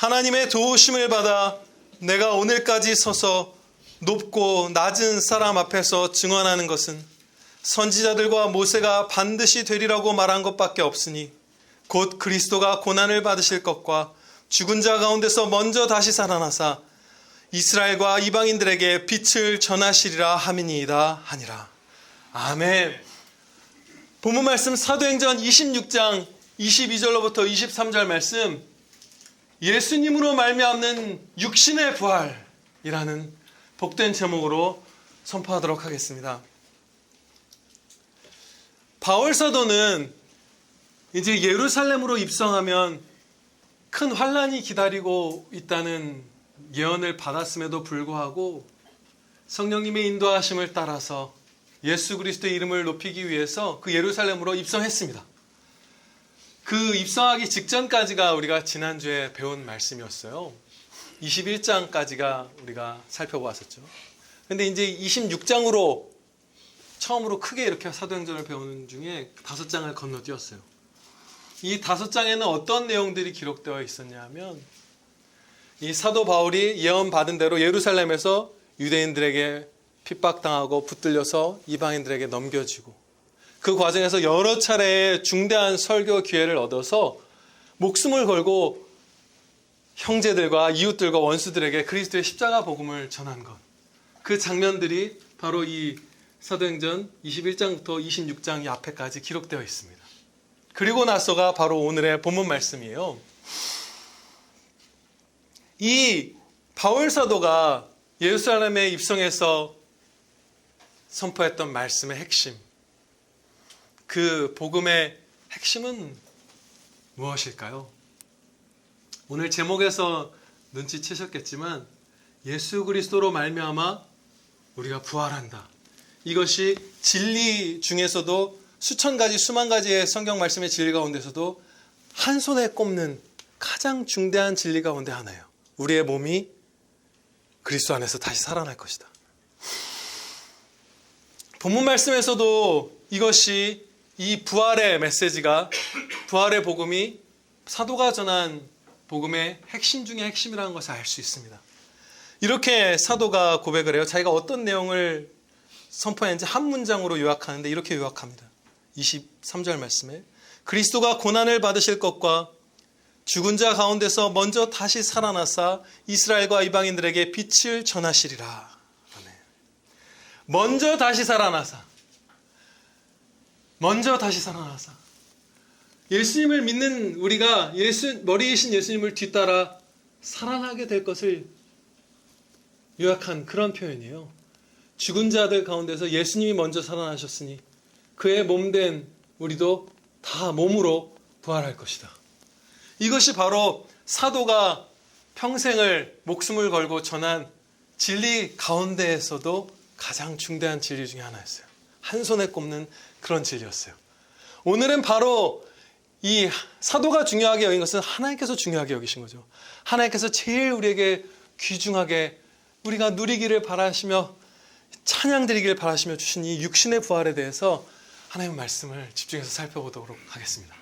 하나님의 도우심을 받아 내가 오늘까지 서서 높고 낮은 사람 앞에서 증언하는 것은 선지자들과 모세가 반드시 되리라고 말한 것밖에 없으니 곧 그리스도가 고난을 받으실 것과 죽은 자 가운데서 먼저 다시 살아나사 이스라엘과 이방인들에게 빛을 전하시리라 함이니이다 하니라. 아멘. 본문 말씀 사도행전 26장 22절로부터 23절 말씀, 예수님으로 말미암는 육신의 부활이라는 복된 제목으로 선포하도록 하겠습니다. 바울 사도는 이제 예루살렘으로 입성하면 큰 환란이 기다리고 있다는 예언을 받았음에도 불구하고 성령님의 인도하심을 따라서 예수 그리스도의 이름을 높이기 위해서 그 예루살렘으로 입성했습니다. 그 입성하기 직전까지가 우리가 지난주에 배운 말씀이었어요. 21장까지가 우리가 살펴보았었죠. 그런데 이제 26장으로 처음으로 크게 이렇게 사도행전을 배우는 중에 5장을 건너뛰었어요. 이 5장에는 어떤 내용들이 기록되어 있었냐 하면, 이 사도 바울이 예언받은 대로 예루살렘에서 유대인들에게 핍박당하고 붙들려서 이방인들에게 넘겨지고, 그 과정에서 여러 차례의 중대한 설교 기회를 얻어서 목숨을 걸고 형제들과 이웃들과 원수들에게 그리스도의 십자가 복음을 전한 것, 그 장면들이 바로 이 사도행전 21장부터 26장 이 앞에까지 기록되어 있습니다. 그리고 나서가 바로 오늘의 본문 말씀이에요. 이 바울 사도가 예루살렘에 입성해서 선포했던 말씀의 핵심, 그 복음의 핵심은 무엇일까요? 오늘 제목에서 눈치채셨겠지만 예수 그리스도로 말미암아 우리가 부활한다. 이것이 진리 중에서도 수천 가지 수만 가지의 성경 말씀의 진리 가운데서도 한 손에 꼽는 가장 중대한 진리 가운데 하나예요. 우리의 몸이 그리스도 안에서 다시 살아날 것이다. 본문 말씀에서도 이것이, 이 부활의 메시지가, 부활의 복음이 사도가 전한 복음의 핵심 중에 핵심이라는 것을 알 수 있습니다. 이렇게 사도가 고백을 해요. 자기가 어떤 내용을 선포했는지 한 문장으로 요약하는데 이렇게 요약합니다. 23절 말씀에 그리스도가 고난을 받으실 것과 죽은 자 가운데서 먼저 다시 살아나사 이스라엘과 이방인들에게 빛을 전하시리라. 먼저 다시 살아나사, 먼저 다시 살아나사. 예수님을 믿는 우리가 머리이신 예수님을 뒤따라 살아나게 될 것을 요약한 그런 표현이에요. 죽은 자들 가운데서 예수님이 먼저 살아나셨으니 그의 몸된 우리도 다 몸으로 부활할 것이다. 이것이 바로 사도가 평생을 목숨을 걸고 전한 진리 가운데에서도 가장 중대한 진리 중에 하나였어요. 한 손에 꼽는 그런 진리였어요. 오늘은 바로 이 사도가 중요하게 여긴 것은 하나님께서 중요하게 여기신 거죠. 하나님께서 제일 우리에게 귀중하게 우리가 누리기를 바라시며 찬양 드리기를 바라시며 주신 이 육신의 부활에 대해서 하나님의 말씀을 집중해서 살펴보도록 하겠습니다.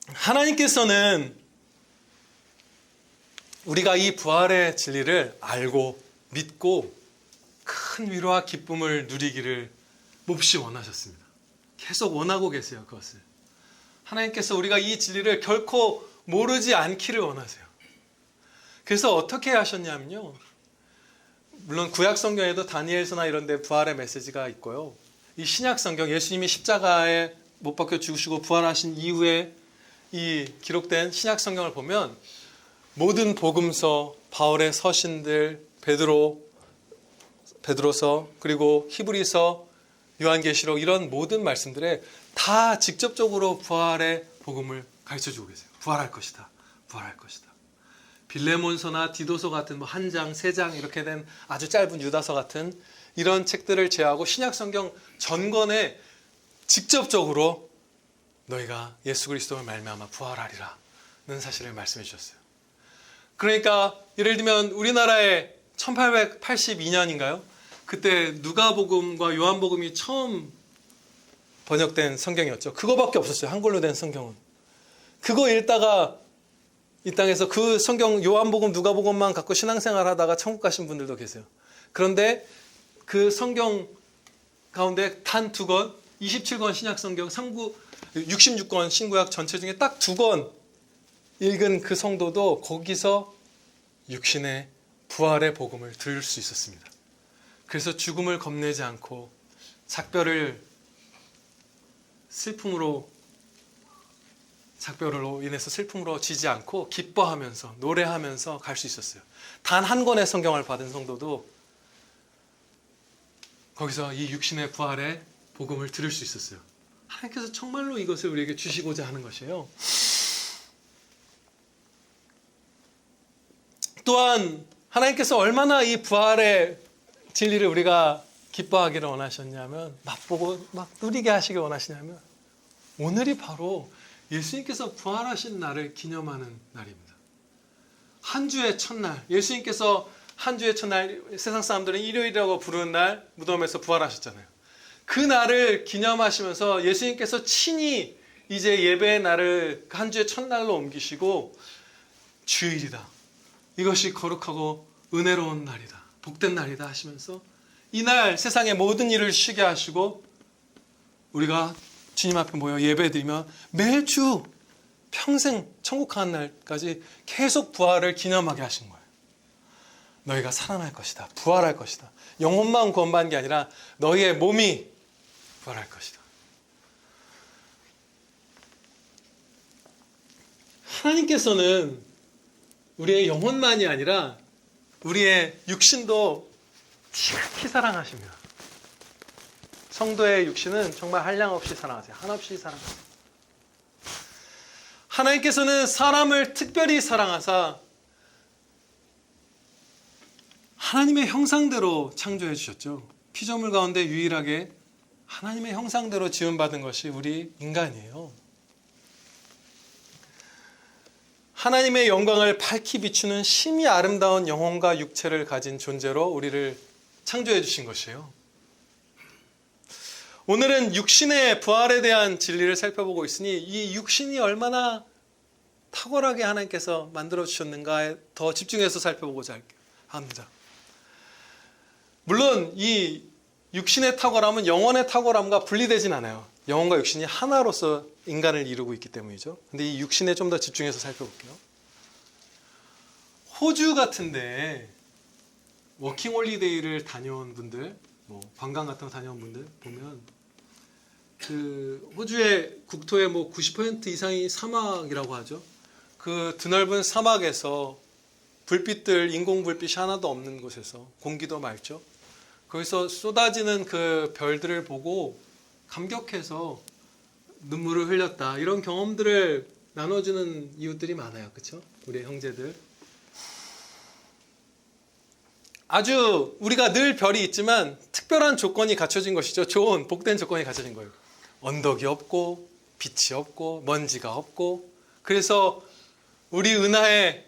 하나님께서는 우리가 이 부활의 진리를 알고 믿고 큰 위로와 기쁨을 누리기를 몹시 원하셨습니다. 계속 원하고 계세요. 그것을 하나님께서 우리가 이 진리를 결코 모르지 않기를 원하세요. 그래서 어떻게 하셨냐면요, 물론 구약 성경에도 다니엘서나 이런 데 부활의 메시지가 있고요, 이 신약 성경, 예수님이 십자가에 못 박혀 죽으시고 부활하신 이후에 이 기록된 신약 성경을 보면 모든 복음서, 바울의 서신들, 베드로서, 그리고 히브리서, 요한계시록, 이런 모든 말씀들에 다 직접적으로 부활의 복음을 가르쳐주고 계세요. 부활할 것이다, 부활할 것이다. 빌레몬서나 디도서 같은 한 장, 세 장 이렇게 된 아주 짧은 유다서 같은 이런 책들을 제외하고 신약 성경 전권에 직접적으로 너희가 예수 그리스도를 말미암아 부활하리라는 사실을 말씀해 주셨어요. 그러니까 예를 들면 우리나라에 1882년인가요? 그때 누가복음과 요한복음이 처음 번역된 성경이었죠. 그거밖에 없었어요. 한글로 된 성경은. 그거 읽다가 이 땅에서 그 성경 요한복음 누가복음만 갖고 신앙생활 하다가 천국 가신 분들도 계세요. 그런데 그 성경 가운데 단 2권, 27권 신약성경, 66권 신구약 전체 중에 딱 2권 읽은 그 성도도 거기서 육신의 부활의 복음을 들을 수 있었습니다. 그래서 죽음을 겁내지 않고 작별을 작별로 인해서 슬픔으로 지지 않고 기뻐하면서 노래하면서 갈 수 있었어요. 단 한 권의 성경을 받은 성도도 거기서 이 육신의 부활의 복음을 들을 수 있었어요. 하나님께서 정말로 이것을 우리에게 주시고자 하는 것이에요. 또한 하나님께서 얼마나 이 부활의 진리를 우리가 기뻐하기를 원하셨냐면, 맛보고 막 누리게 하시길 원하시냐면, 오늘이 바로 예수님께서 부활하신 날을 기념하는 날입니다. 한 주의 첫날, 예수님께서 한 주의 첫날, 세상 사람들은 일요일이라고 부르는 날, 무덤에서 부활하셨잖아요. 그 날을 기념하시면서 예수님께서 친히 이제 예배의 날을 한 주의 첫날로 옮기시고, 주일이다, 이것이 거룩하고 은혜로운 날이다, 복된 날이다 하시면서 이날 세상의 모든 일을 쉬게 하시고 우리가 주님 앞에 모여 예배드리며 매주 평생 천국 가는 날까지 계속 부활을 기념하게 하신 거예요. 너희가 살아날 것이다, 부활할 것이다. 영혼만 구원받는 게 아니라 너희의 몸이 부활할 것이다. 하나님께서는 우리의 영혼만이 아니라 우리의 육신도 지극히 사랑하십니다. 성도의 육신은 정말 한량없이 사랑하세요. 한없이 사랑하세요. 하나님께서는 사람을 특별히 사랑하사 하나님의 형상대로 창조해 주셨죠. 피조물 가운데 유일하게 하나님의 형상대로 지음받은 것이 우리 인간이에요. 하나님의 영광을 밝히 비추는 심히 아름다운 영혼과 육체를 가진 존재로 우리를 창조해 주신 것이에요. 오늘은 육신의 부활에 대한 진리를 살펴보고 있으니 이 육신이 얼마나 탁월하게 하나님께서 만들어 주셨는가에 더 집중해서 살펴보고자 합니다. 물론 이 육신의 탁월함은 영혼의 탁월함과 분리되진 않아요. 영혼과 육신이 하나로서 인간을 이루고 있기 때문이죠. 근데 이 육신에 좀 더 집중해서 살펴볼게요. 호주 같은데 워킹홀리데이를 다녀온 분들, 관광 같은 거 다녀온 분들 보면 그 호주의 국토의 90% 이상이 사막이라고 하죠. 그 드넓은 사막에서 불빛들, 인공 불빛이 하나도 없는 곳에서 공기도 맑죠. 거기서 쏟아지는 그 별들을 보고 감격해서 눈물을 흘렸다. 이런 경험들을 나눠주는 이웃들이 많아요. 그렇죠? 우리 형제들. 아주 우리가 늘 별이 있지만 특별한 조건이 갖춰진 것이죠. 좋은 복된 조건이 갖춰진 거예요. 언덕이 없고 빛이 없고 먼지가 없고, 그래서 우리 은하에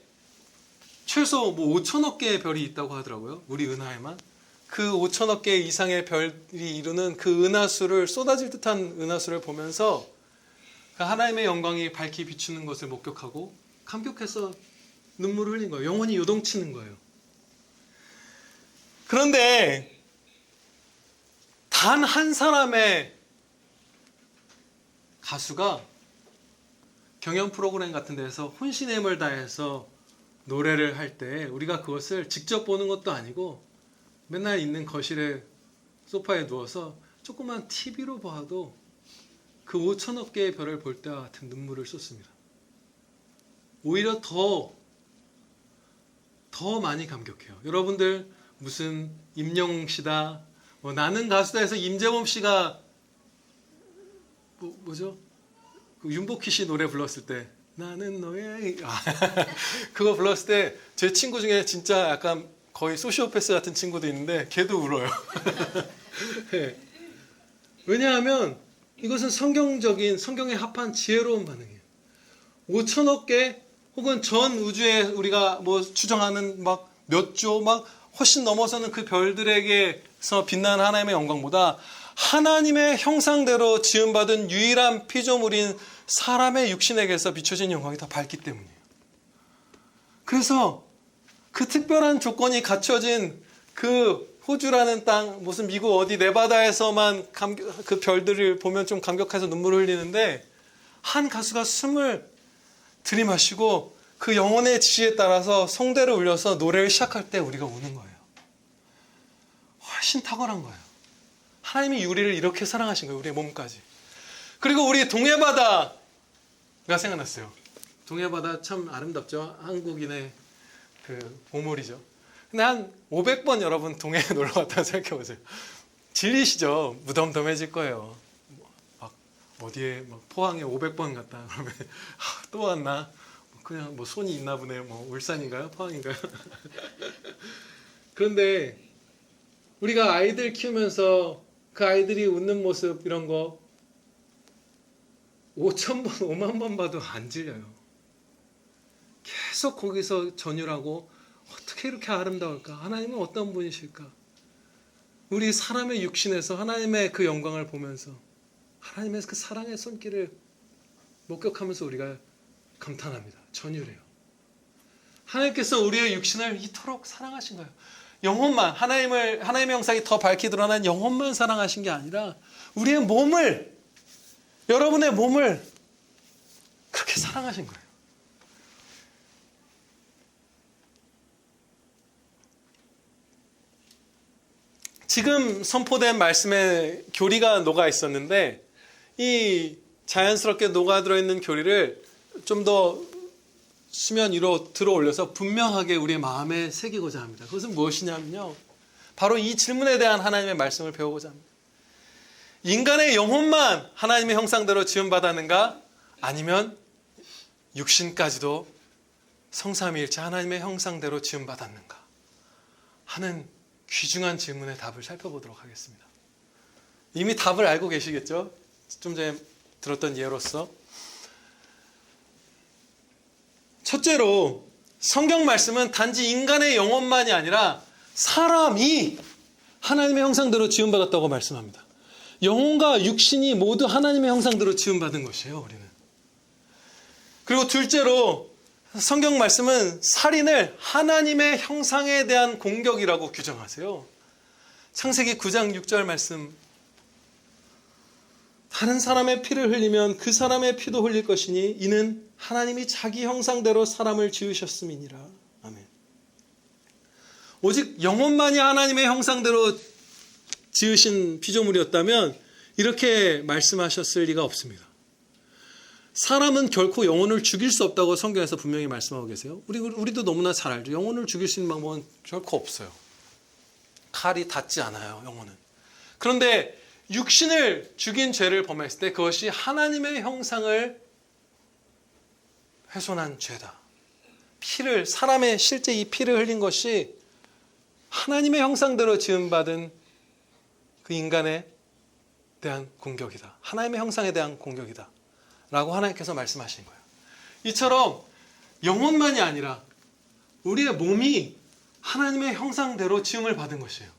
최소 5천억 개의 별이 있다고 하더라고요. 우리 은하에만. 그 5천억 개 이상의 별이 이루는 그 은하수를, 쏟아질 듯한 은하수를 보면서 하나님의 영광이 밝히 비추는 것을 목격하고 감격해서 눈물을 흘린 거예요. 영혼이 요동치는 거예요. 그런데 단 한 사람의 가수가 경연 프로그램 같은 데서 혼신의 힘을 다해서 노래를 할 때 우리가 그것을 직접 보는 것도 아니고 맨날 있는 거실에 소파에 누워서 조그만 TV로 봐도 그 5천억 개의 별을 볼 때와 같은 눈물을 쏟습니다. 오히려 더 많이 감격해요. 여러분들 무슨 임영웅 씨다, 나는 가수다 해서 임재범 씨가 뭐죠? 그 윤복희 씨 노래 불렀을 때 나는 너의 그거 불렀을 때 제 친구 중에 진짜 약간 거의 소시오패스 같은 친구도 있는데 걔도 울어요. 네. 왜냐하면 이것은 성경에 합한 지혜로운 반응이에요. 5천억 개 혹은 전 우주에 우리가 추정하는 몇 조 훨씬 넘어서는 그 별들에게서 빛나는 하나님의 영광보다 하나님의 형상대로 지음받은 유일한 피조물인 사람의 육신에게서 비춰진 영광이 더 밝기 때문이에요. 그래서 그 특별한 조건이 갖춰진 그 호주라는 땅, 무슨 미국 어디 네바다에서만 그 별들을 보면 좀 감격해서 눈물을 흘리는데, 한 가수가 숨을 들이마시고 그 영혼의 지시에 따라서 성대를 울려서 노래를 시작할 때 우리가 우는 거예요. 훨씬 탁월한 거예요. 하나님이 우리를 이렇게 사랑하신 거예요. 우리의 몸까지. 그리고 우리 동해바다가 생각났어요. 동해바다 참 아름답죠. 한국인의 그 보물이죠. 근데 한 500번 여러분 동해에 놀러 갔다 생각해 보세요. 질리시죠? 무덤덤해질 거예요. 막 어디에 막 포항에 500번 갔다 그러면 또 왔나? 그냥 뭐 손이 있나 보네. 뭐 울산인가요? 포항인가요? 그런데 우리가 아이들 키우면서 그 아이들이 웃는 모습 이런 거 5,000번, 5만 번 봐도 안 질려요. 계속 거기서 전율하고 어떻게 이렇게 아름다울까? 하나님은 어떤 분이실까? 우리 사람의 육신에서 하나님의 그 영광을 보면서 하나님의 그 사랑의 손길을 목격하면서 우리가 감탄합니다. 전율해요. 하나님께서 우리의 육신을 이토록 사랑하신 거예요. 영혼만, 하나님의 형상이 더 밝게 드러난 영혼만 사랑하신 게 아니라 우리의 몸을, 여러분의 몸을 그렇게 사랑하신 거예요. 지금 선포된 말씀에 교리가 녹아 있었는데 이 자연스럽게 녹아들어 있는 교리를 좀 더 수면 위로 들어 올려서 분명하게 우리의 마음에 새기고자 합니다. 그것은 무엇이냐면요, 바로 이 질문에 대한 하나님의 말씀을 배우고자 합니다. 인간의 영혼만 하나님의 형상대로 지음받았는가? 아니면 육신까지도 성삼위일체 하나님의 형상대로 지음받았는가? 하는 귀중한 질문의 답을 살펴보도록 하겠습니다. 이미 답을 알고 계시겠죠? 좀 전에 들었던 예로서. 첫째로 성경 말씀은 단지 인간의 영혼만이 아니라 사람이 하나님의 형상대로 지음받았다고 말씀합니다. 영혼과 육신이 모두 하나님의 형상대로 지음받은 것이에요, 우리는. 그리고 둘째로 성경 말씀은 살인을 하나님의 형상에 대한 공격이라고 규정하세요. 창세기 9장 6절 말씀, 다른 사람의 피를 흘리면 그 사람의 피도 흘릴 것이니 이는 하나님이 자기 형상대로 사람을 지으셨음이니라. 아멘. 오직 영혼만이 하나님의 형상대로 지으신 피조물이었다면 이렇게 말씀하셨을 리가 없습니다. 사람은 결코 영혼을 죽일 수 없다고 성경에서 분명히 말씀하고 계세요. 우리도 너무나 잘 알죠. 영혼을 죽일 수 있는 방법은 결코 없어요. 칼이 닿지 않아요, 영혼은. 그런데 육신을 죽인 죄를 범했을 때 그것이 하나님의 형상을 훼손한 죄다. 사람의 실제 이 피를 흘린 것이 하나님의 형상대로 지음받은 그 인간에 대한 공격이다. 하나님의 형상에 대한 공격이다. 라고 하나님께서 말씀하신 거예요. 이처럼 영혼만이 아니라 우리의 몸이 하나님의 형상대로 지음을 받은 것이에요.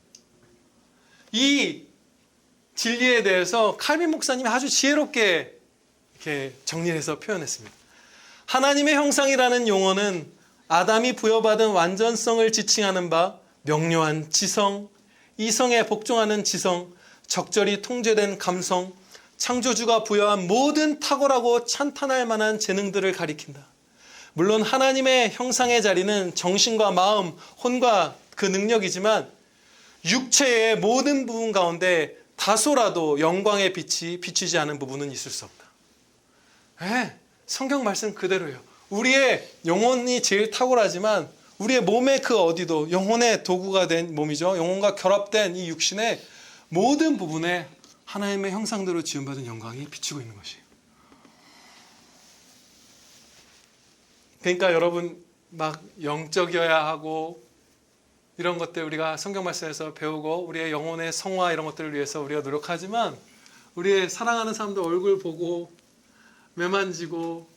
이 진리에 대해서 칼빈 목사님이 아주 지혜롭게 이렇게 정리해서 표현했습니다. 하나님의 형상이라는 용어는 아담이 부여받은 완전성을 지칭하는 바 명료한 지성, 이성에 복종하는 지성, 적절히 통제된 감성, 창조주가 부여한 모든 탁월하고 찬탄할 만한 재능들을 가리킨다. 물론 하나님의 형상의 자리는 정신과 마음, 혼과 그 능력이지만 육체의 모든 부분 가운데 다소라도 영광의 빛이 비치지 않은 부분은 있을 수 없다. 성경 말씀 그대로예요. 우리의 영혼이 제일 탁월하지만 우리의 몸의 그 어디도 영혼의 도구가 된 몸이죠. 영혼과 결합된 이 육신의 모든 부분에 하나님의 형상대로 지음받은 영광이 비치고 있는 것이에요. 그러니까 여러분 막 영적이어야 하고 이런 것들 우리가 성경 말씀에서 배우고 우리의 영혼의 성화 이런 것들을 위해서 우리가 노력하지만 우리의 사랑하는 사람들 얼굴 보고 매만지고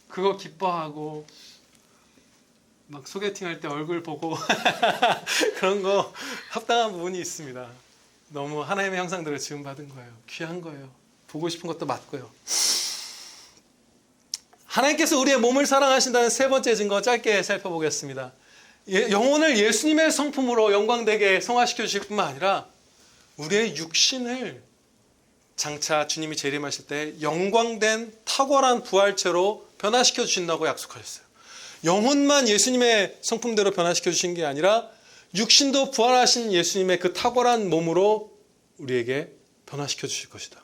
그거 기뻐하고 막 소개팅할 때 얼굴 보고 그런 거 합당한 부분이 있습니다. 너무 하나님의 형상대로 지음받은 거예요. 귀한 거예요. 보고 싶은 것도 맞고요. 하나님께서 우리의 몸을 사랑하신다는 세 번째 증거 짧게 살펴보겠습니다. 영혼을 예수님의 성품으로 영광되게 성화시켜 주실 뿐만 아니라 우리의 육신을 장차 주님이 재림하실 때 영광된 탁월한 부활체로 변화시켜 주신다고 약속하셨어요. 영혼만 예수님의 성품대로 변화시켜 주신 게 아니라 육신도 부활하신 예수님의 그 탁월한 몸으로 우리에게 변화시켜 주실 것이다.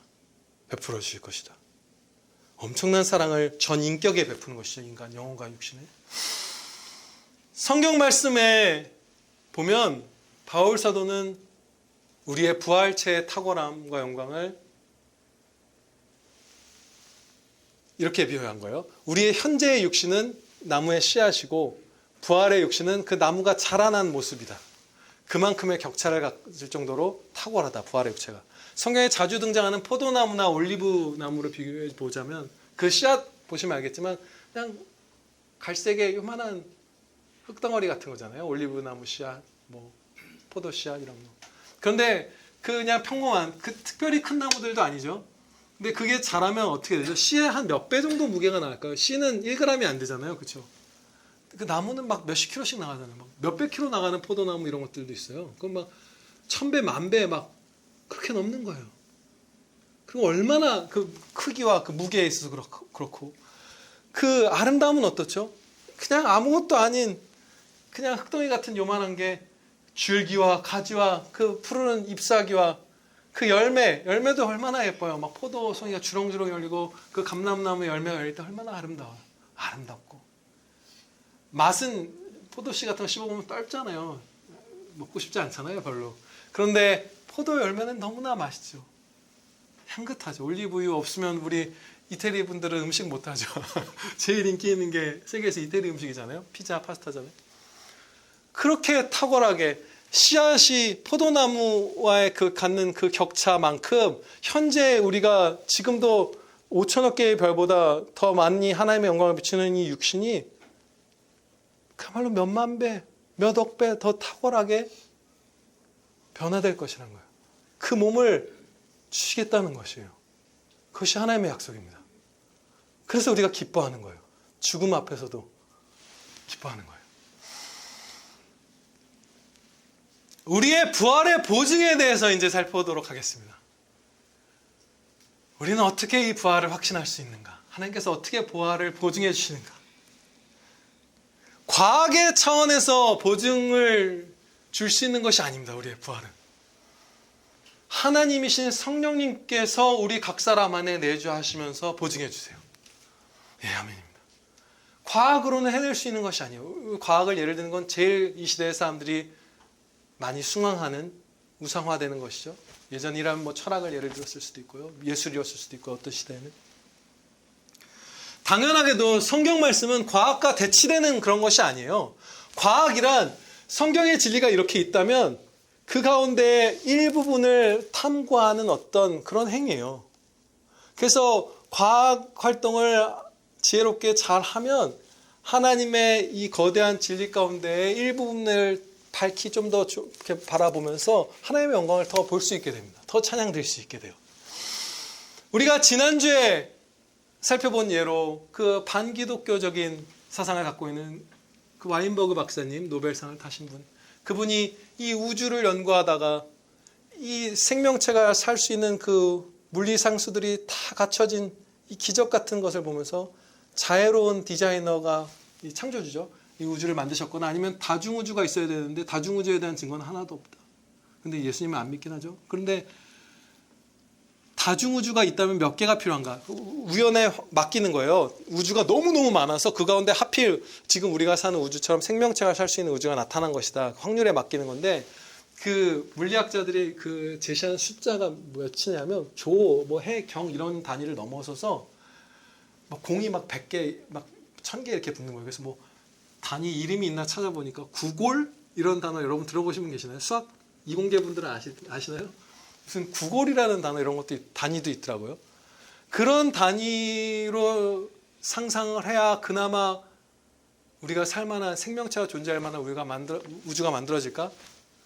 베풀어 주실 것이다. 엄청난 사랑을 전 인격에 베푸는 것이죠. 인간, 영혼과 육신에. 성경 말씀에 보면 바울 사도는 우리의 부활체의 탁월함과 영광을 이렇게 비유한 거예요. 우리의 현재의 육신은 나무의 씨앗이고 부활의 육신은 그 나무가 자라난 모습이다. 그만큼의 격차를 가질 정도로 탁월하다. 부활의 육체가. 성경에 자주 등장하는 포도나무나 올리브 나무로 비교해 보자면 그 씨앗 보시면 알겠지만 그냥 갈색의 요만한 흙덩어리 같은 거잖아요. 올리브 나무 씨앗, 뭐 포도 씨앗 이런 거. 그런데 그냥 평범한 그 특별히 큰 나무들도 아니죠. 근데 그게 자라면 어떻게 되죠? 씨에 한 몇 배 정도 무게가 나갈까요? 씨는 1g이 안 되잖아요. 그렇죠? 그 나무는 막 몇십 킬로씩 나가잖아요. 막 몇백 킬로 나가는 포도나무 이런 것들도 있어요. 그건 막 1000배, 10,000배 막 그렇게 넘는 거예요. 그럼 얼마나 그 크기와 그 무게에 있어서 그렇고 그 아름다움은 어떻죠? 그냥 아무것도 아닌 그냥 흙덩이 같은 요만한 게 줄기와 가지와 그 푸르른 잎사귀와 그 열매도 얼마나 예뻐요. 막 포도송이가 주렁주렁 열리고 그 감람나무 열매가 열릴 때 얼마나 아름다워요. 아름답고 맛은 포도씨 같은 거 씹어보면 떫잖아요. 먹고 싶지 않잖아요, 별로. 그런데 포도 열매는 너무나 맛있죠. 향긋하죠. 올리브유 없으면 우리 이태리 분들은 음식 못하죠. 제일 인기 있는 게 세계에서 이태리 음식이잖아요. 피자, 파스타잖아요. 그렇게 탁월하게 씨앗이 포도나무와의 그 갖는 그 격차만큼 현재 우리가 지금도 5천억 개의 별보다 더 많이 하나님의 영광을 비추는 이 육신이 그야말로 몇만 배, 몇억 배 더 탁월하게 변화될 것이라는 거예요. 그 몸을 주시겠다는 것이에요. 그것이 하나님의 약속입니다. 그래서 우리가 기뻐하는 거예요. 죽음 앞에서도 기뻐하는 거예요. 우리의 부활의 보증에 대해서 이제 살펴보도록 하겠습니다. 우리는 어떻게 이 부활을 확신할 수 있는가? 하나님께서 어떻게 부활을 보증해 주시는가? 과학의 차원에서 보증을 줄 수 있는 것이 아닙니다. 우리의 부활은. 하나님이신 성령님께서 우리 각 사람 안에 내주하시면서 보증해 주세요. 예, 아멘입니다. 과학으로는 해낼 수 있는 것이 아니에요. 과학을 예를 드는 건 제일 이 시대의 사람들이 많이 숭앙하는 우상화되는 것이죠. 예전이라면 뭐 철학을 예를 들었을 수도 있고요. 예술이었을 수도 있고 어떤 시대에는. 당연하게도 성경 말씀은 과학과 대치되는 그런 것이 아니에요. 과학이란 성경의 진리가 이렇게 있다면 그 가운데 일부분을 탐구하는 어떤 그런 행위예요. 그래서 과학 활동을 지혜롭게 잘 하면 하나님의 이 거대한 진리 가운데 일부분을 밝히 좀 더 이렇게 바라보면서 하나님의 영광을 더 볼 수 있게 됩니다. 더 찬양될 수 있게 돼요. 우리가 지난주에 살펴본 예로 그 반기독교적인 사상을 갖고 있는 그 와인버그 박사님, 노벨상을 타신 분, 그분이 이 우주를 연구하다가 이 생명체가 살 수 있는 그 물리상수들이 다 갖춰진 이 기적 같은 것을 보면서 자애로운 디자이너가 이 창조주죠. 이 우주를 만드셨거나 아니면 다중우주가 있어야 되는데 다중우주에 대한 증거는 하나도 없다. 근데 예수님은 안 믿긴 하죠. 그런데 다중우주가 있다면 몇 개가 필요한가? 우연에 맡기는 거예요. 우주가 너무너무 많아서 그 가운데 하필 지금 우리가 사는 우주처럼 생명체가 살 수 있는 우주가 나타난 것이다. 확률에 맡기는 건데 그 물리학자들이 그 제시한 숫자가 몇이냐면 조, 뭐 해, 경 이런 단위를 넘어서서 막 공이 막 100개, 막 1000개 이렇게 붙는 거예요. 그래서 뭐 단위 이름이 있나 찾아보니까 구골 이런 단어 여러분 들어보신 분 계시나요? 수학 이공계 분들은 아시나요? 무슨 구골이라는 단어 이런 것도 단위도 있더라고요. 그런 단위로 상상을 해야 그나마 우리가 살만한 생명체가 존재할 만한 우주가 만들어질까?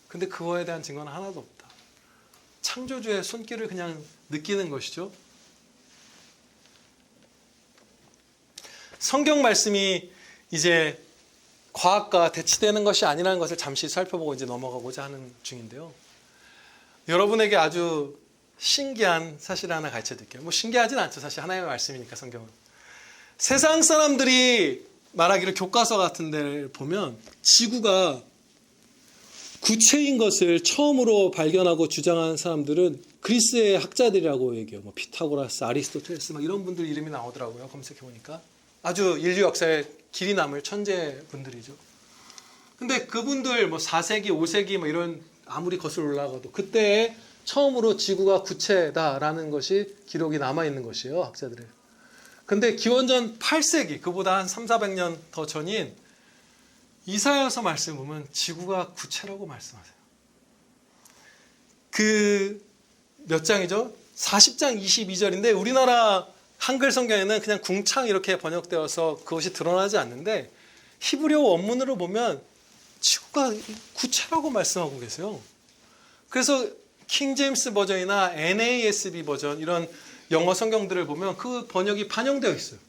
근데 그거에 대한 증거는 하나도 없다. 창조주의 손길을 그냥 느끼는 것이죠. 성경 말씀이 이제 과학과 대치되는 것이 아니라는 것을 잠시 살펴보고 이제 넘어가고자 하는 중인데요. 여러분에게 아주 신기한 사실 하나 가르쳐 드릴게요. 뭐 신기하진 않죠. 사실 하나님의 말씀이니까 성경은. 세상 사람들이 말하기를 교과서 같은 데를 보면 지구가 구체인 것을 처음으로 발견하고 주장한 사람들은 그리스의 학자들이라고 얘기해요. 뭐 피타고라스, 아리스토텔레스 막 이런 분들 이름이 나오더라고요. 검색해 보니까. 아주 인류 역사에 길이 남을 천재 분들이죠. 근데 그분들 뭐 4세기, 5세기 뭐 이런 아무리 거슬러 올라가도 그때 처음으로 지구가 구체다라는 것이 기록이 남아 있는 것이에요. 학자들의. 근데 기원전 8세기, 그보다 한 300~400년 더 전인 이사야서 말씀 보면 지구가 구체라고 말씀하세요. 그 몇 장이죠? 40장 22절인데 우리나라 한글 성경에는 그냥 궁창 이렇게 번역되어서 그것이 드러나지 않는데 히브리어 원문으로 보면 지구가 구체라고 말씀하고 계세요. 그래서 킹 제임스 버전이나 NASB 버전 이런 영어 성경들을 보면 그 번역이 반영되어 있어요.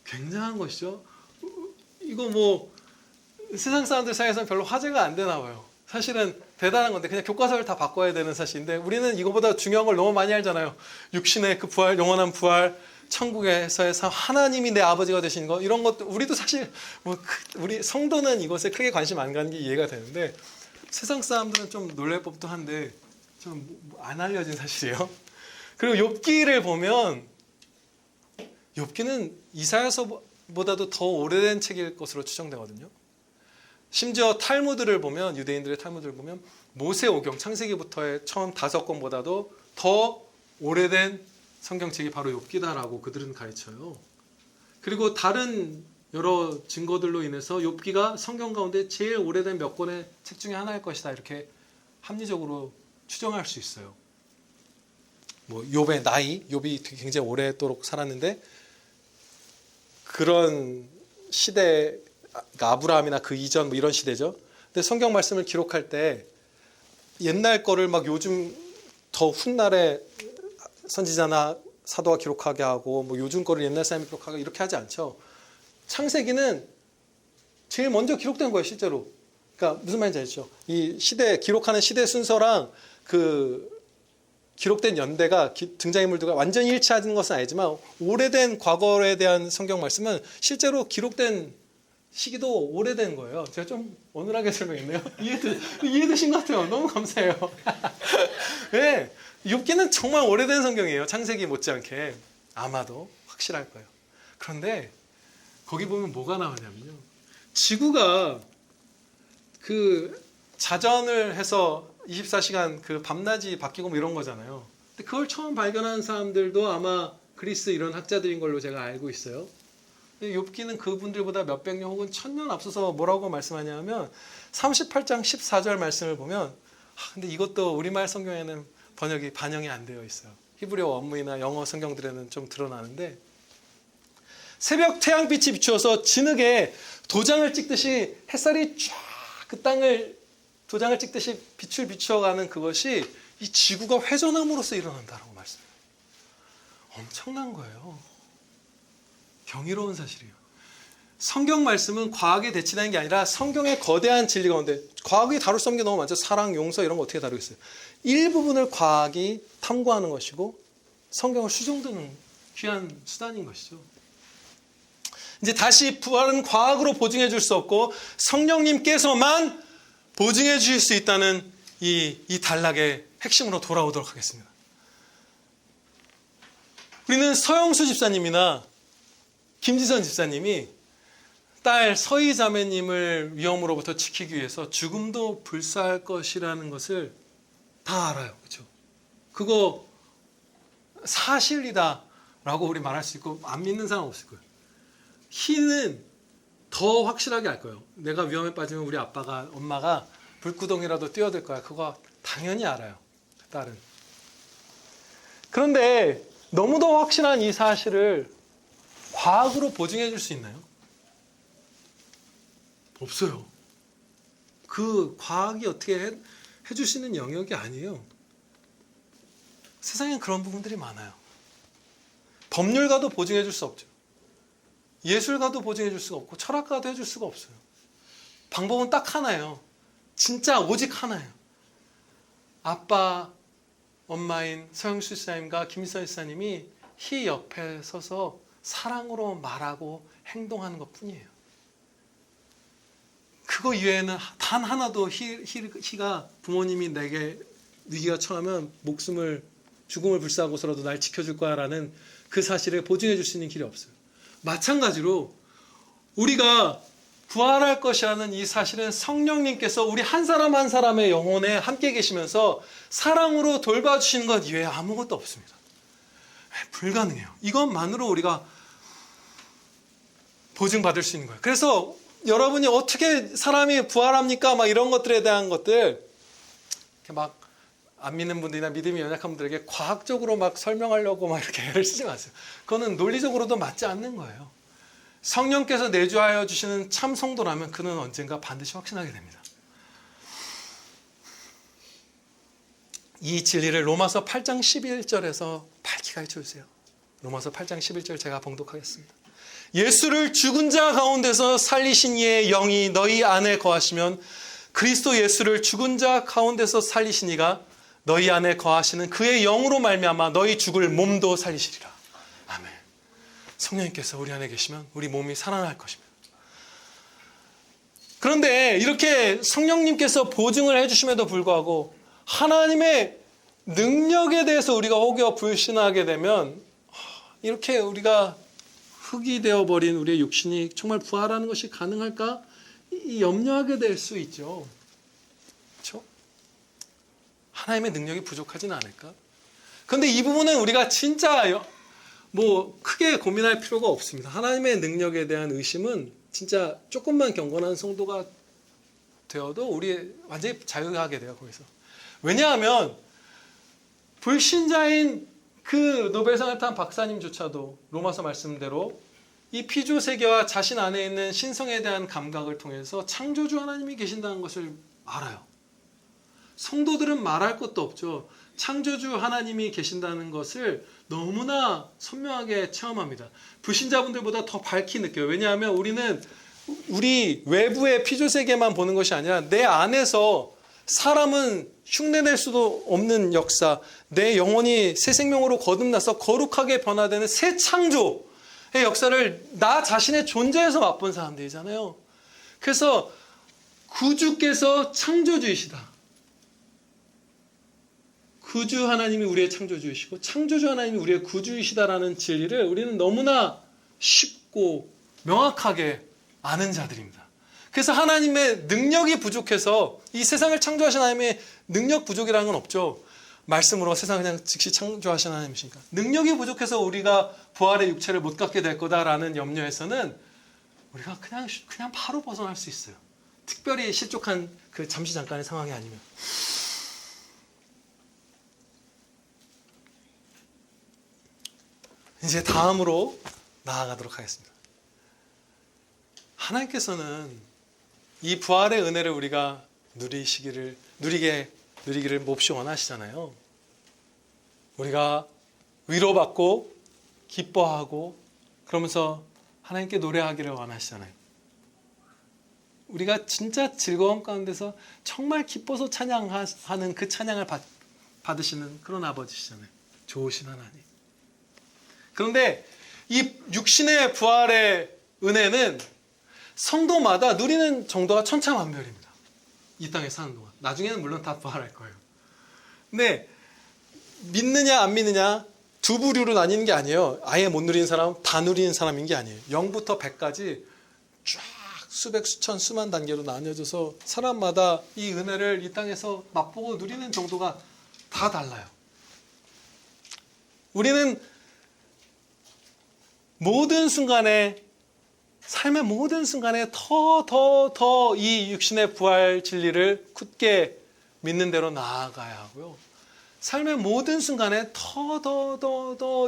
굉장한 것이죠. 이거 뭐 세상 사람들 사이에서는 별로 화제가 안 되나 봐요. 사실은 대단한 건데 그냥 교과서를 다 바꿔야 되는 사실인데 우리는 이거보다 중요한 걸 너무 많이 알잖아요. 육신의 그 부활, 영원한 부활, 천국에서의 하나님이 내 아버지가 되신 거 이런 것도 우리도 사실 뭐 우리 성도는 이것에 크게 관심 안 가는 게 이해가 되는데 세상 사람들은 좀 놀랄 법도 한데 좀 안 알려진 사실이에요. 그리고 욥기를 보면 욥기는 이사야서보다도 더 오래된 책일 것으로 추정되거든요. 심지어 탈무드를 보면 유대인들의 탈무드를 보면 모세오경 창세기부터의 처음 5권보다도 더 오래된 성경책이 바로 욥기다라고 그들은 가르쳐요. 그리고 다른 여러 증거들로 인해서 욥기가 성경 가운데 제일 오래된 몇 권의 책 중에 하나일 것이다 이렇게 합리적으로 추정할 수 있어요. 뭐 욥의 나이, 욥이 굉장히 오래도록 살았는데 그런 시대, 그러니까 아브라함이나 그 이전 뭐 이런 시대죠. 근데 성경 말씀을 기록할 때 옛날 거를 막 요즘 더 훗날에 선지자나 사도가 기록하게 하고 뭐 요즘 거를 옛날 사람이 기록하고 이렇게 하지 않죠. 창세기는 제일 먼저 기록된 거예요, 실제로. 그러니까 무슨 말인지 아시죠? 이 시대 기록하는 시대 순서랑 그 기록된 연대가 등장인물들과 완전히 일치하는 것은 아니지만 오래된 과거에 대한 성경 말씀은 실제로 기록된 시기도 오래된 거예요. 제가 좀 어눌하게 설명했네요. 이해되신 것 같아요. 너무 감사해요. 네, 욥기는 정말 오래된 성경이에요. 창세기 못지않게. 아마도 확실할 거예요. 그런데 거기 보면 뭐가 나오냐면요. 지구가 그 자전을 해서 24시간 그 밤낮이 바뀌고 뭐 이런 거잖아요. 근데 그걸 처음 발견한 사람들도 아마 그리스 이런 학자들인 걸로 제가 알고 있어요. 근데 욥기는 그분들보다 몇백 년 혹은 1000년 앞서서 뭐라고 말씀하냐면 38장 14절 말씀을 보면 근데 이것도 우리말 성경에는 번역이 반영이 안 되어 있어요. 히브리어 원문이나 영어 성경들에는 좀 드러나는데 새벽 태양빛이 비추어서 진흙에 도장을 찍듯이 햇살이 쫙 그 땅을 도장을 찍듯이 빛을 비추어가는 그것이 이 지구가 회전함으로써 일어난다라고 말씀해요. 엄청난 거예요. 경이로운 사실이에요. 성경 말씀은 과학에 대치되는 게 아니라 성경의 거대한 진리 가운데 과학이 다룰 수 없는 게 너무 많죠. 사랑, 용서 이런 거 어떻게 다루겠어요. 일부분을 과학이 탐구하는 것이고 성경을 수종드는 귀한 수단인 것이죠. 이제 다시 부활은 과학으로 보증해 줄 수 없고 성령님께서만 보증해 주실 수 있다는 이 단락의 핵심으로 돌아오도록 하겠습니다. 우리는 서영수 집사님이나 김지선 집사님이 딸 서희 자매님을 위험으로부터 지키기 위해서 죽음도 불사할 것이라는 것을 다 알아요. 그렇죠? 그거 사실이다라고 우리 말할 수 있고 안 믿는 사람 없을 거예요. 희는 더 확실하게 알 거예요. 내가 위험에 빠지면 우리 아빠가 엄마가 불구덩이라도 뛰어들 거야. 그거 당연히 알아요. 딸은. 그런데 너무도 확실한 이 사실을 과학으로 보증해 줄 수 있나요? 없어요. 그 과학이 어떻게 해줄 수 있는 영역이 아니에요. 세상엔 그런 부분들이 많아요. 법률가도 보증해 줄 수 없죠. 예술가도 보증해 줄 수가 없고 철학가도 해줄 수가 없어요. 방법은 딱 하나예요. 진짜 오직 하나예요. 아빠, 엄마인 서영수 집사님과 김희선 집사님이 희 옆에 서서 사랑으로 말하고 행동하는 것 뿐이에요. 그거 이외에는 단 하나도 희가 부모님이 내게 위기가 처하면 죽음을 불사하고서라도 날 지켜줄 거야 라는 그 사실을 보증해 줄 수 있는 길이 없어요. 마찬가지로 우리가 부활할 것이라는 이 사실은 성령님께서 우리 한 사람 한 사람의 영혼에 함께 계시면서 사랑으로 돌봐주시는 것 이외에 아무것도 없습니다. 불가능해요. 이것만으로 우리가 보증받을 수 있는 거예요. 그래서 여러분이 어떻게 사람이 부활합니까? 막 이런 것들에 대한 것들 막 안 믿는 분들이나 믿음이 연약한 분들에게 과학적으로 막 설명하려고 막 이렇게 애를 쓰지 마세요. 그거는 논리적으로도 맞지 않는 거예요. 성령께서 내주하여 주시는 참 성도라면 그는 언젠가 반드시 확신하게 됩니다. 이 진리를 로마서 8장 11절에서 밝히 가르쳐주세요. 로마서 8장 11절 제가 봉독하겠습니다. 예수를 죽은 자 가운데서 살리신 이의 영이 너희 안에 거하시면 그리스도 예수를 죽은 자 가운데서 살리신 이가 너희 안에 거하시는 그의 영으로 말미암아 너희 죽을 몸도 살리시리라. 아멘. 성령님께서 우리 안에 계시면 우리 몸이 살아날 것입니다. 그런데 이렇게 성령님께서 보증을 해주심에도 불구하고 하나님의 능력에 대해서 우리가 혹여 불신하게 되면 이렇게 우리가 흙이 되어버린 우리의 육신이 정말 부활하는 것이 가능할까? 염려하게 될 수 있죠. 그렇죠? 하나님의 능력이 부족하진 않을까? 그런데 이 부분은 우리가 진짜 크게 고민할 필요가 없습니다. 하나님의 능력에 대한 의심은 진짜 조금만 경건한 성도가 되어도 우리 완전히 자유하게 돼요. 거기서. 왜냐하면 불신자인 그 노벨상을 탄 박사님조차도 로마서 말씀대로 이 피조 세계와 자신 안에 있는 신성에 대한 감각을 통해서 창조주 하나님이 계신다는 것을 알아요. 성도들은 말할 것도 없죠. 창조주 하나님이 계신다는 것을 너무나 선명하게 체험합니다. 불신자분들보다 더 밝이 느껴요. 왜냐하면 우리는 우리 외부의 피조 세계만 보는 것이 아니라 내 안에서 사람은 흉내낼 수도 없는 역사, 내 영혼이 새 생명으로 거듭나서 거룩하게 변화되는 새 창조의 역사를 나 자신의 존재에서 맛본 사람들이잖아요. 그래서 구주께서 창조주이시다. 구주 하나님이 우리의 창조주이시고 창조주 하나님이 우리의 구주이시다라는 진리를 우리는 너무나 쉽고 명확하게 아는 자들입니다. 그래서 하나님의 능력이 부족해서 이 세상을 창조하신 하나님의 능력 부족이라는 건 없죠. 말씀으로 세상을 그냥 즉시 창조하신 하나님이시니까. 능력이 부족해서 우리가 부활의 육체를 못 갖게 될 거다라는 염려에서는 우리가 그냥 바로 벗어날 수 있어요. 특별히 실족한 그 잠시 잠깐의 상황이 아니면. 이제 다음으로 나아가도록 하겠습니다. 하나님께서는 이 부활의 은혜를 우리가 누리기를 몹시 원하시잖아요. 우리가 위로받고 기뻐하고 그러면서 하나님께 노래하기를 원하시잖아요. 우리가 진짜 즐거움 가운데서 정말 기뻐서 찬양하는 그 찬양을 받으시는 그런 아버지시잖아요. 좋으신 하나님. 그런데 이 육신의 부활의 은혜는 성도마다 누리는 정도가 천차만별입니다. 이 땅에 사는 동안. 나중에는 물론 다 부활할 거예요. 근데 믿느냐 안 믿느냐 두 부류로 나뉘는 게 아니에요. 아예 못 누리는 사람, 다 누리는 사람인 게 아니에요. 0부터 100까지 쫙 수백, 수천, 수만 단계로 나뉘어져서 사람마다 이 은혜를 이 땅에서 맛보고 누리는 정도가 다 달라요. 우리는 모든 순간에 삶의 모든 순간에 더 이 육신의 부활 진리를 굳게 믿는 대로 나아가야 하고요. 삶의 모든 순간에 더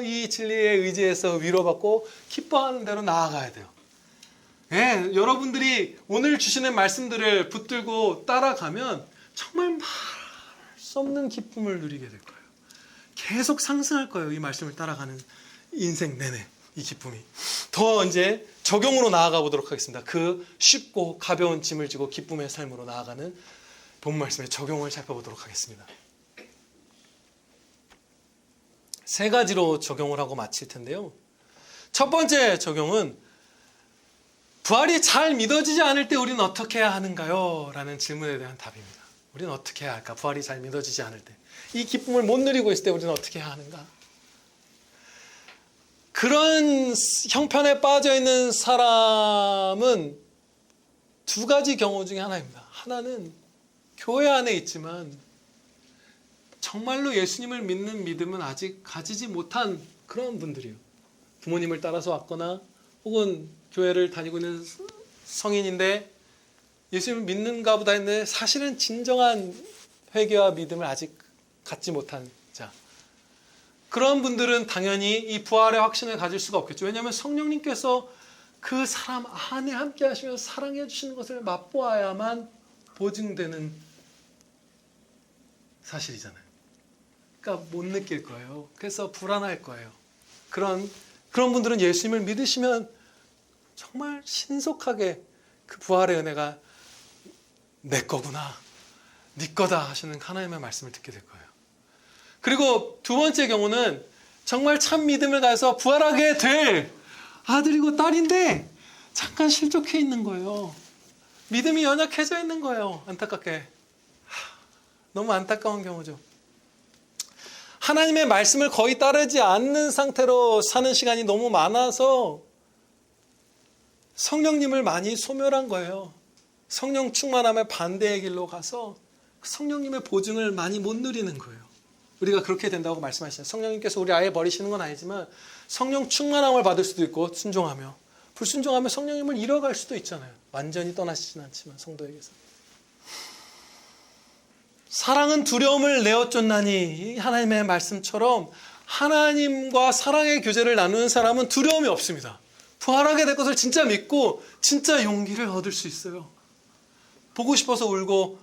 이 진리에 의지해서 위로받고 기뻐하는 대로 나아가야 돼요. 예, 여러분들이 오늘 주시는 말씀들을 붙들고 따라가면 정말 말할 수 없는 기쁨을 누리게 될 거예요. 계속 상승할 거예요. 이 말씀을 따라가는 인생 내내 이 기쁨이. 더 이제 적용으로 나아가 보도록 하겠습니다. 그 쉽고 가벼운 짐을 지고 기쁨의 삶으로 나아가는 본 말씀의 적용을 살펴보도록 하겠습니다. 세 가지로 적용을 하고 마칠 텐데요. 첫 번째 적용은 부활이 잘 믿어지지 않을 때 우리는 어떻게 해야 하는가요? 라는 질문에 대한 답입니다. 우리는 어떻게 해야 할까? 부활이 잘 믿어지지 않을 때. 이 기쁨을 못 누리고 있을 때 우리는 어떻게 해야 하는가? 그런 형편에 빠져 있는 사람은 두 가지 경우 중에 하나입니다. 하나는 교회 안에 있지만 정말로 예수님을 믿는 믿음은 아직 가지지 못한 그런 분들이에요. 부모님을 따라서 왔거나 혹은 교회를 다니고 있는 성인인데 예수님을 믿는가 보다 했는데 사실은 진정한 회개와 믿음을 아직 갖지 못한 자. 그런 분들은 당연히 이 부활의 확신을 가질 수가 없겠죠. 왜냐하면 성령님께서 그 사람 안에 함께 하시며 사랑해 주시는 것을 맛보아야만 보증되는 사실이잖아요. 그러니까 못 느낄 거예요. 그래서 불안할 거예요. 그런 분들은 예수님을 믿으시면 정말 신속하게 그 부활의 은혜가 내 거구나, 네 거다 하시는 하나님의 말씀을 듣게 될 거예요. 그리고 두 번째 경우는 정말 참 믿음을 가해서 부활하게 될 아들이고 딸인데 잠깐 실족해 있는 거예요. 믿음이 연약해져 있는 거예요. 안타깝게. 너무 안타까운 경우죠. 하나님의 말씀을 거의 따르지 않는 상태로 사는 시간이 너무 많아서 성령님을 많이 소멸한 거예요. 성령 충만함의 반대의 길로 가서 성령님의 보증을 많이 못 누리는 거예요. 우리가 그렇게 된다고 말씀하시잖아요. 성령님께서 우리 아예 버리시는 건 아니지만 성령 충만함을 받을 수도 있고 순종하며 불순종하며 성령님을 잃어갈 수도 있잖아요. 완전히 떠나시진 않지만 성도에게서. 사랑은 두려움을 내어 쫓나니 하나님의 말씀처럼 하나님과 사랑의 교제를 나누는 사람은 두려움이 없습니다. 부활하게 될 것을 진짜 믿고 진짜 용기를 얻을 수 있어요. 보고 싶어서 울고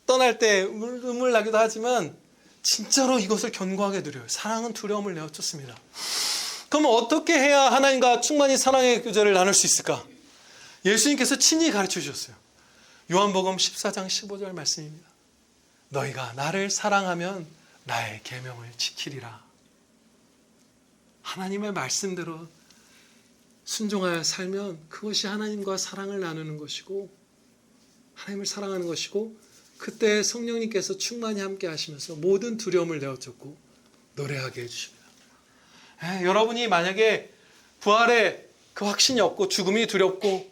떠날 때 눈물 나기도 하지만 진짜로 이것을 견고하게 누려요. 사랑은 두려움을 내어 쫓습니다. 그럼 어떻게 해야 하나님과 충만히 사랑의 교제를 나눌 수 있을까? 예수님께서 친히 가르쳐 주셨어요. 요한복음 14장 15절 말씀입니다. 너희가 나를 사랑하면 나의 계명을 지키리라. 하나님의 말씀대로 순종하여 살면 그것이 하나님과 사랑을 나누는 것이고 하나님을 사랑하는 것이고 그때 성령님께서 충만히 함께 하시면서 모든 두려움을 내어쫓고 노래하게 해주십니다. 여러분이 만약에 부활에 그 확신이 없고 죽음이 두렵고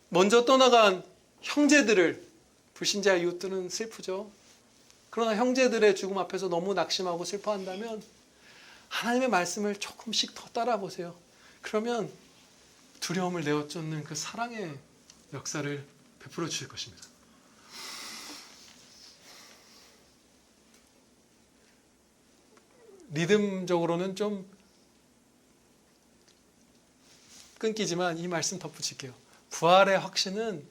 먼저 떠나간 형제들을 불신자 이웃들은 슬프죠. 그러나 형제들의 죽음 앞에서 너무 낙심하고 슬퍼한다면 하나님의 말씀을 조금씩 더 따라보세요. 그러면 두려움을 내어쫓는 그 사랑의 역사를 베풀어 주실 것입니다. 리듬적으로는 좀 끊기지만 이 말씀 덧붙일게요. 부활의 확신은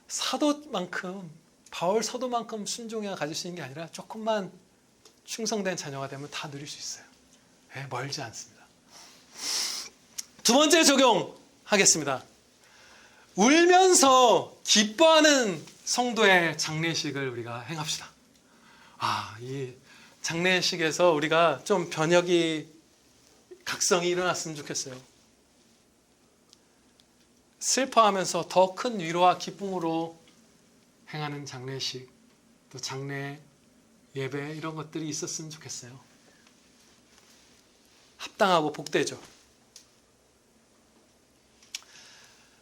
사도만큼 바울 사도만큼 순종해야 가질 수 있는 게 아니라 조금만 충성된 자녀가 되면 다 누릴 수 있어요. 멀지 않습니다. 두 번째 적용하겠습니다. 울면서 기뻐하는 성도의 장례식을 우리가 행합시다. 이 장례식에서 우리가 좀 변혁이 각성이 일어났으면 좋겠어요. 슬퍼하면서 더 큰 위로와 기쁨으로 행하는 장례식, 또 장례 예배 이런 것들이 있었으면 좋겠어요. 합당하고 복되죠.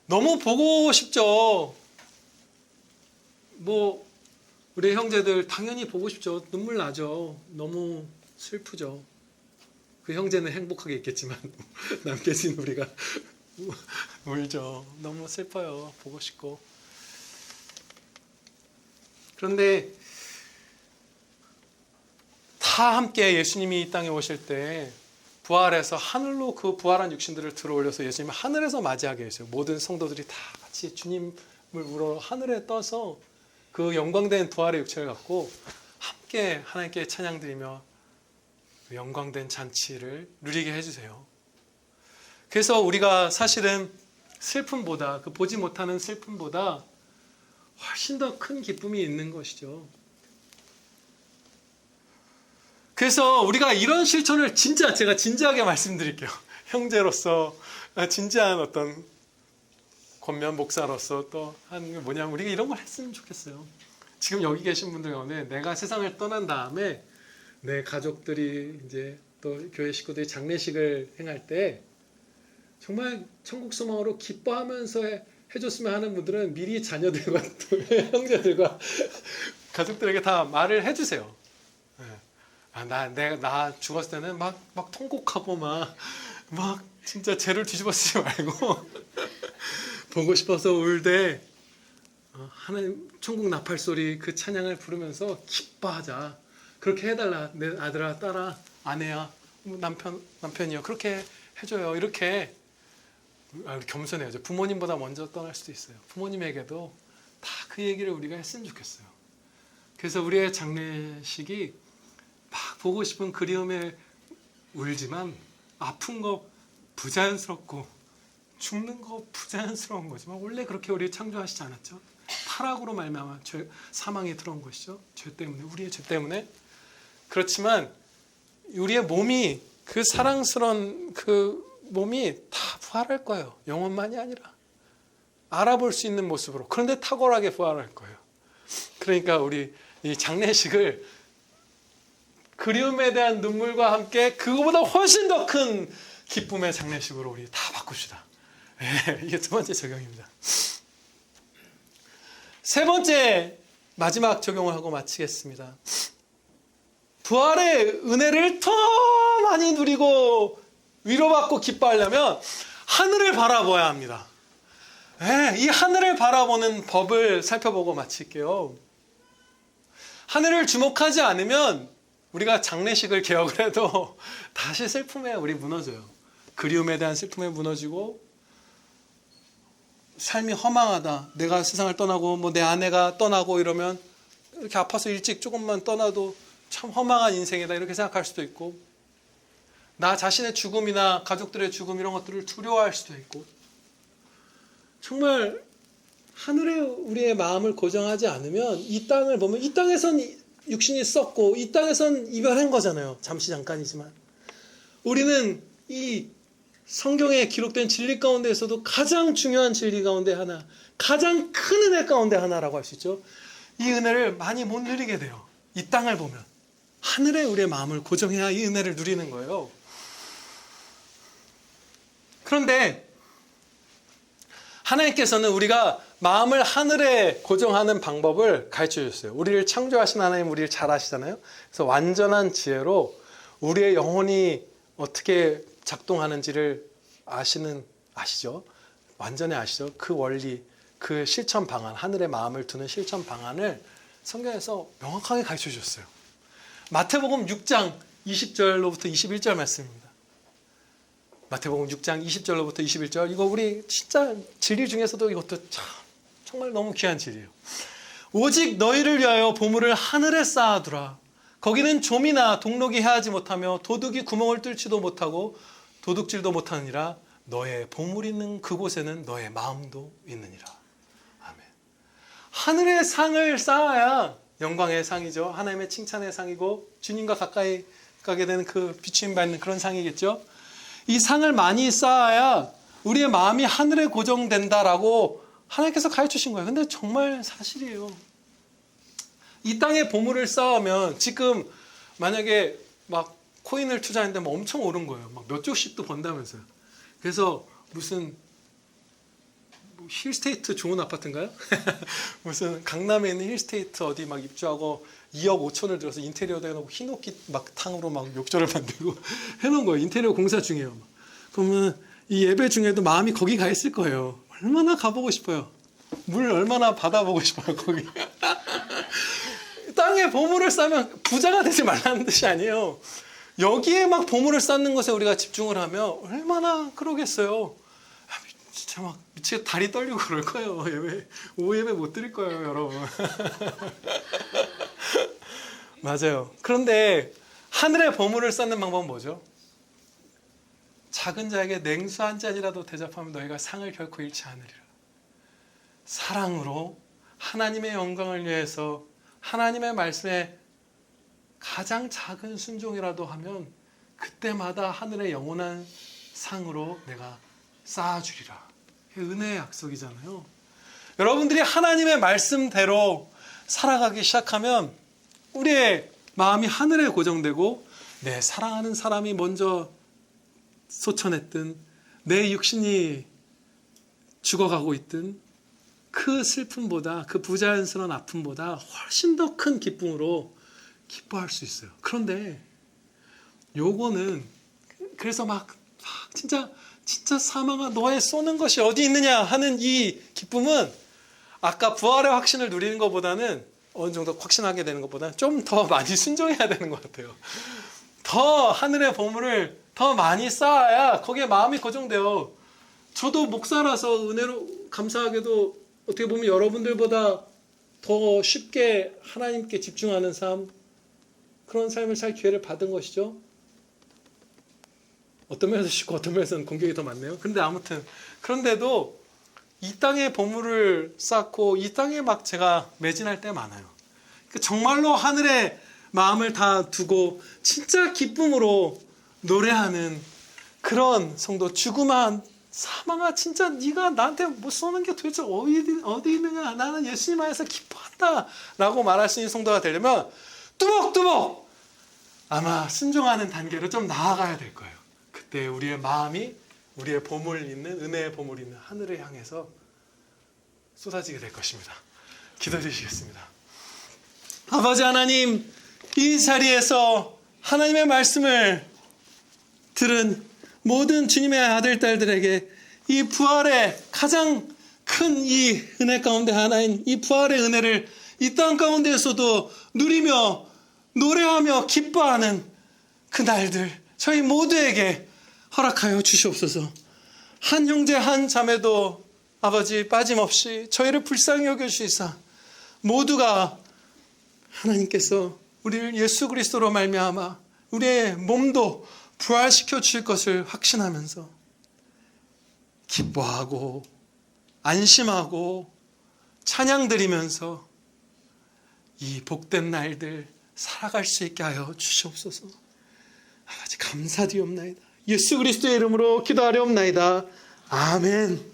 너무 보고 싶죠. 우리 형제들 당연히 보고 싶죠. 눈물 나죠. 너무 슬프죠. 그 형제는 행복하게 있겠지만 남겨진 우리가 울죠. 너무 슬퍼요. 보고 싶고. 그런데 다 함께 예수님이 이 땅에 오실 때 부활해서 하늘로 그 부활한 육신들을 들어올려서 예수님을 하늘에서 맞이하게 했어요. 모든 성도들이 다 같이 주님을 우러 하늘에 떠서 그 영광된 부활의 육체를 갖고 함께 하나님께 찬양드리며 영광된 잔치를 누리게 해주세요. 그래서 우리가 사실은 슬픔보다, 그 보지 못하는 슬픔보다 훨씬 더 큰 기쁨이 있는 것이죠. 그래서 우리가 이런 실천을 제가 진지하게 말씀드릴게요. 형제로서, 진지한 어떤 권면 목사로서 또 하는 게 뭐냐면, 우리가 이런 걸 했으면 좋겠어요. 지금 여기 계신 분들 가운데 내가 세상을 떠난 다음에 내 가족들이 이제 또 교회 식구들이 장례식을 행할 때 정말 천국 소망으로 기뻐하면서 해줬으면 하는 분들은 미리 자녀들과 또 형제들과 가족들에게 다 말을 해주세요. 나 죽었을 때는 막 통곡하고 막 진짜 죄를 뒤집어 쓰지 말고 보고 싶어서 울되 하나님 천국 나팔 소리 그 찬양을 부르면서 기뻐하자. 그렇게 해달라. 내 아들아, 딸아, 아내야, 남편이요. 그렇게 해줘요. 이렇게 우리 겸손해야죠. 부모님보다 먼저 떠날 수도 있어요. 부모님에게도 다 그 얘기를 우리가 했으면 좋겠어요. 그래서 우리의 장례식이 막 보고 싶은 그리움에 울지만 아픈 거 부자연스럽고 죽는 거 부자연스러운 거지만 원래 그렇게 우리 창조하시지 않았죠. 타락으로 말미암아 사망이 들어온 것이죠. 죄 때문에, 우리의 죄 때문에. 그렇지만 우리의 몸이, 그 사랑스러운 그 몸이 다 부활할 거예요. 영혼만이 아니라 알아볼 수 있는 모습으로. 그런데 탁월하게 부활할 거예요. 그러니까 우리 이 장례식을 그리움에 대한 눈물과 함께 그거보다 훨씬 더 큰 기쁨의 장례식으로 우리 다 바꿉시다. 네, 이게 두 번째 적용입니다. 세 번째, 마지막 적용을 하고 마치겠습니다. 부활의 은혜를 더 많이 누리고 위로받고 기뻐하려면 하늘을 바라봐야 합니다. 네, 이 하늘을 바라보는 법을 살펴보고 마칠게요. 하늘을 주목하지 않으면 우리가 장례식을 개혁을 해도 다시 슬픔에 우리 무너져요. 그리움에 대한 슬픔에 무너지고, 삶이 허망하다. 내가 세상을 떠나고 내 아내가 떠나고 이러면 이렇게 아파서 일찍 조금만 떠나도 참 허망한 인생이다 이렇게 생각할 수도 있고, 나 자신의 죽음이나 가족들의 죽음 이런 것들을 두려워할 수도 있고, 정말 하늘에 우리의 마음을 고정하지 않으면 이 땅을 보면 이 땅에선 육신이 썩고 이 땅에선 이별한 거잖아요. 잠시 잠깐이지만 우리는 이 성경에 기록된 진리 가운데에서도 가장 중요한 진리 가운데 하나, 가장 큰 은혜 가운데 하나라고 할 수 있죠. 이 은혜를 많이 못 누리게 돼요. 이 땅을 보면 하늘에 우리의 마음을 고정해야 이 은혜를 누리는 거예요. 그런데 하나님께서는 우리가 마음을 하늘에 고정하는 방법을 가르쳐 주셨어요. 우리를 창조하신 하나님, 우리를 잘 아시잖아요. 그래서 완전한 지혜로 우리의 영혼이 어떻게 작동하는지를 아시죠? 완전히 아시죠? 그 원리, 그 실천 방안, 하늘에 마음을 두는 실천 방안을 성경에서 명확하게 가르쳐 주셨어요. 마태복음 6장 20절로부터 21절 말씀입니다. 마태복음 6장 20절로부터 21절, 이거 우리 진짜 진리 중에서도 이것도 정말 너무 귀한 진리예요. 오직 너희를 위하여 보물을 하늘에 쌓아두라. 거기는 좀이나 동록이 해하지 못하며 도둑이 구멍을 뚫지도 못하고 도둑질도 못하느니라. 너의 보물 있는 그곳에는 너의 마음도 있느니라. 아멘. 하늘의 상을 쌓아야 영광의 상이죠. 하나님의 칭찬의 상이고 주님과 가까이 가게 되는 그 비추임 받는 그런 상이겠죠. 이 상을 많이 쌓아야 우리의 마음이 하늘에 고정된다라고 하나님께서 가르치신 거예요. 근데 정말 사실이에요. 이 땅에 보물을 쌓으면 지금 만약에 막 코인을 투자했는데 막 엄청 오른 거예요. 막 몇 조씩도 번다면서요. 그래서 무슨 힐스테이트 좋은 아파트인가요? 무슨 강남에 있는 힐스테이트 어디 막 입주하고 2억 5천을 들여서 인테리어도 해놓고 흰옥기 막 탕으로 막 욕조를 만들고 해놓은 거예요. 인테리어 공사 중이에요. 그러면 이 예배 중에도 마음이 거기 가 있을 거예요. 얼마나 가보고 싶어요. 물 얼마나 받아보고 싶어요. 거기. 땅에 보물을 쌓으면 부자가 되지 말라는 뜻이 아니에요. 여기에 막 보물을 쌓는 것에 우리가 집중을 하면 얼마나 그러겠어요. 진짜 막 미치게 다리 떨리고 그럴 거예요. 오후 예배 못 드릴 거예요, 여러분. 맞아요. 그런데 하늘의 보물을 쌓는 방법은 뭐죠? 작은 자에게 냉수 한 잔이라도 대접하면 너희가 상을 결코 잃지 않으리라. 사랑으로 하나님의 영광을 위해서 하나님의 말씀에 가장 작은 순종이라도 하면 그때마다 하늘의 영원한 상으로 내가 쌓아주리라. 은혜의 약속이잖아요. 여러분들이 하나님의 말씀대로 살아가기 시작하면 우리의 마음이 하늘에 고정되고 내 사랑하는 사람이 먼저 소천했든 내 육신이 죽어가고 있든 그 슬픔보다 그 부자연스러운 아픔보다 훨씬 더 큰 기쁨으로 기뻐할 수 있어요. 그런데 요거는 그래서 막 진짜 사망아 너의 쏘는 것이 어디 있느냐 하는 이 기쁨은 아까 부활의 확신을 누리는 것보다는 어느 정도 확신하게 되는 것보다는 좀 더 많이 순종해야 되는 것 같아요. 더 하늘의 보물을 더 많이 쌓아야 거기에 마음이 고정돼요. 저도 목사라서 은혜로 감사하게도 어떻게 보면 여러분들보다 더 쉽게 하나님께 집중하는 삶, 그런 삶을 살 기회를 받은 것이죠. 어떤 면에서 쉽고 어떤 면에서는 공격이 더 많네요. 그런데 아무튼 그런데도 이 땅의 보물을 쌓고 이 땅에 막 제가 매진할 때 많아요. 정말로 하늘에 마음을 다 두고 진짜 기쁨으로 노래하는 그런 성도, 죽음아 사망아 진짜 네가 나한테 뭐 쏘는 게 도대체 어디 있느냐, 나는 예수님 안에서 기뻐한다 라고 말할 수 있는 성도가 되려면 뚜벅뚜벅 아마 순종하는 단계로 좀 나아가야 될 거예요. 그때 우리의 마음이 우리의 보물 있는, 은혜의 보물 있는 하늘을 향해서 쏟아지게 될 것입니다. 기도해 주시겠습니다. 아버지 하나님, 이 자리에서 하나님의 말씀을 들은 모든 주님의 아들, 딸들에게 이 부활의 가장 큰 이 은혜 가운데 하나인 이 부활의 은혜를 이 땅 가운데에서도 누리며 노래하며 기뻐하는 그 날들 저희 모두에게 허락하여 주시옵소서. 한 형제 한 자매도 아버지 빠짐없이 저희를 불쌍히 여겨주시사 모두가 하나님께서 우리를 예수 그리스도로 말미암아 우리의 몸도 부활시켜 주실 것을 확신하면서 기뻐하고 안심하고 찬양 드리면서 이 복된 날들 살아갈 수 있게 하여 주시옵소서. 아버지 감사드리옵나이다. 예수 그리스도의 이름으로 기도하려옵나이다. 아멘.